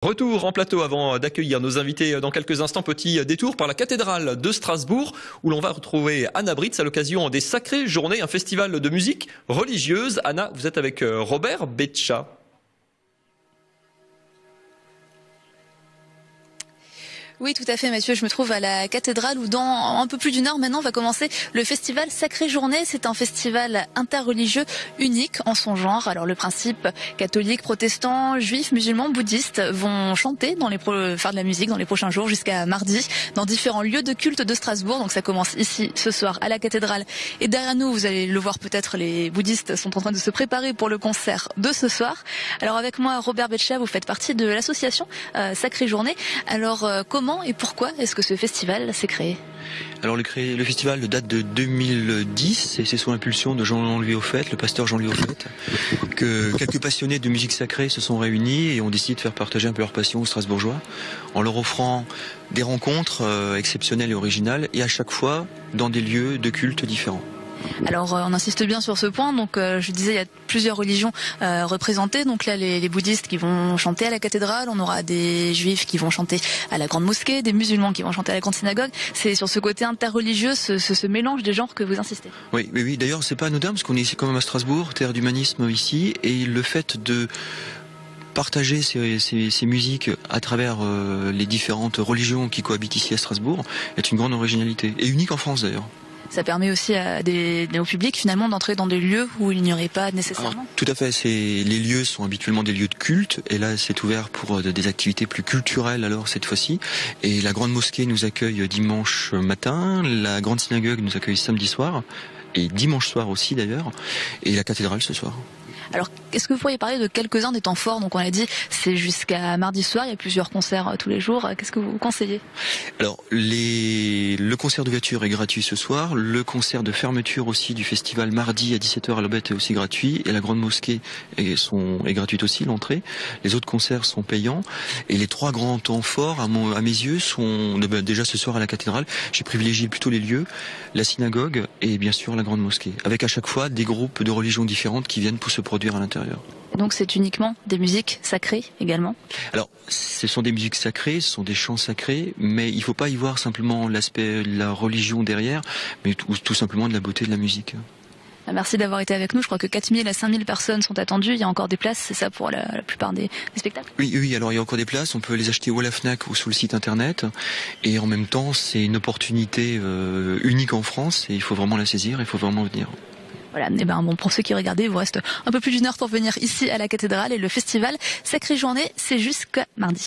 Retour en plateau avant d'accueillir nos invités dans quelques instants. Petit détour par la cathédrale de Strasbourg où l'on va retrouver Anna Britz à l'occasion des Sacrées Journées, un festival de musique religieuse. Anna, vous êtes avec Robert Betcha. Oui, tout à fait, Mathieu. Je me trouve à la cathédrale où dans un peu plus d'une heure maintenant va commencer le festival Sacrées Journées. C'est un festival interreligieux unique en son genre. Alors le principe, catholiques, protestants, juifs, musulmans, bouddhistes vont chanter faire de la musique dans les prochains jours jusqu'à mardi dans différents lieux de culte de Strasbourg. Donc ça commence ici ce soir à la cathédrale. Et derrière nous, vous allez le voir peut-être, les bouddhistes sont en train de se préparer pour le concert de ce soir. Alors avec moi, Robert Betcha, vous faites partie de l'association Sacrées Journées. Alors comment et pourquoi est-ce que ce festival s'est créé? Alors le festival date de 2010 et c'est sous l'impulsion de Jean-Louis Offette, le pasteur Jean-Louis Offette, que quelques passionnés de musique sacrée se sont réunis et ont décidé de faire partager un peu leur passion aux Strasbourgeois en leur offrant des rencontres exceptionnelles et originales et à chaque fois dans des lieux de culte différents. Alors on insiste bien sur ce point, donc je disais il y a plusieurs religions représentées, donc là les bouddhistes qui vont chanter à la cathédrale, on aura des juifs qui vont chanter à la grande mosquée, des musulmans qui vont chanter à la grande synagogue. C'est sur ce côté interreligieux, ce mélange des genres que vous insistez. Oui, d'ailleurs c'est pas anodin parce qu'on est ici quand même à Strasbourg, terre d'humanisme ici, et le fait de partager ces musiques à travers les différentes religions qui cohabitent ici à Strasbourg est une grande originalité, et unique en France d'ailleurs. Ça permet aussi au public finalement d'entrer dans des lieux où il n'y aurait pas nécessairement. Alors, tout à fait, les lieux sont habituellement des lieux de culte et là c'est ouvert pour des activités plus culturelles alors cette fois-ci. Et la grande mosquée nous accueille dimanche matin, la grande synagogue nous accueille samedi soir et dimanche soir aussi d'ailleurs, et la cathédrale ce soir. Alors, est-ce que vous pourriez parler de quelques-uns des temps forts? Donc, on l'a dit, c'est jusqu'à mardi soir, il y a plusieurs concerts tous les jours. Qu'est-ce que vous conseillez? Alors, le concert d'ouverture est gratuit ce soir. Le concert de fermeture aussi du festival mardi à 17h à l'Aubette est aussi gratuit. Et la grande mosquée est gratuite aussi, l'entrée. Les autres concerts sont payants. Et les trois grands temps forts, à mes yeux, sont déjà ce soir à la cathédrale. J'ai privilégié plutôt les lieux, la synagogue et bien sûr la grande mosquée. Avec à chaque fois des groupes de religions différentes qui viennent pour se produire à l'intérieur. Donc c'est uniquement des musiques sacrées également? Alors ce sont des musiques sacrées, ce sont des chants sacrés, mais il ne faut pas y voir simplement l'aspect de la religion derrière, mais tout simplement de la beauté de la musique. Merci d'avoir été avec nous. Je crois que 4000 à 5000 personnes sont attendues. Il y a encore des places, c'est ça pour la plupart des spectacles? Oui, alors il y a encore des places. On peut les acheter ou à la Fnac ou sur le site internet. Et en même temps, c'est une opportunité unique en France et il faut vraiment la saisir, il faut vraiment venir. Voilà, et bon, pour ceux qui regardaient, il vous reste un peu plus d'une heure pour venir ici à la cathédrale et le festival Sacrées Journées, c'est jusqu'à mardi.